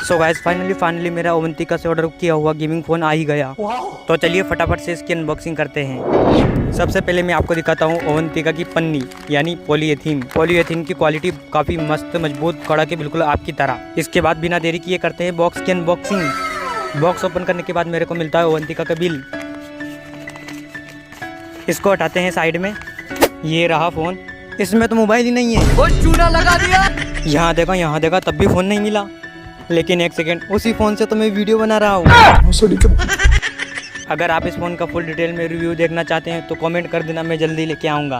So guys finally मेरा अवंतिका से order किया हुआ गेमिंग फ़ोन आ ही गया। तो चलिए फटाफट से इसकी अनबॉक्सिंग करते हैं। सबसे पहले मैं आपको दिखाता हूँ अवंतिका की पन्नी यानी पॉलीएथीन की क्वालिटी काफ़ी मस्त मजबूत कड़क है, बिल्कुल आपकी तरह। इसके बाद बिना देरी किए करते हैं बॉक्स की अनबॉक्सिंग। बॉक्स ओपन करने के बाद मेरे को मिलता है अवंतिका का बिल। इसको हटाते हैं साइड में। ये रहा फ़ोन, इसमें तो मोबाइल ही नहीं है। वो चूना लगा दिया। यहाँ देखा तब भी फ़ोन नहीं मिला। लेकिन एक सेकेंड, उसी फ़ोन से तो मैं वीडियो बना रहा हूँ। अगर आप इस फ़ोन का फुल डिटेल में रिव्यू देखना चाहते हैं तो कमेंट कर देना, मैं जल्दी लेके आऊँगा।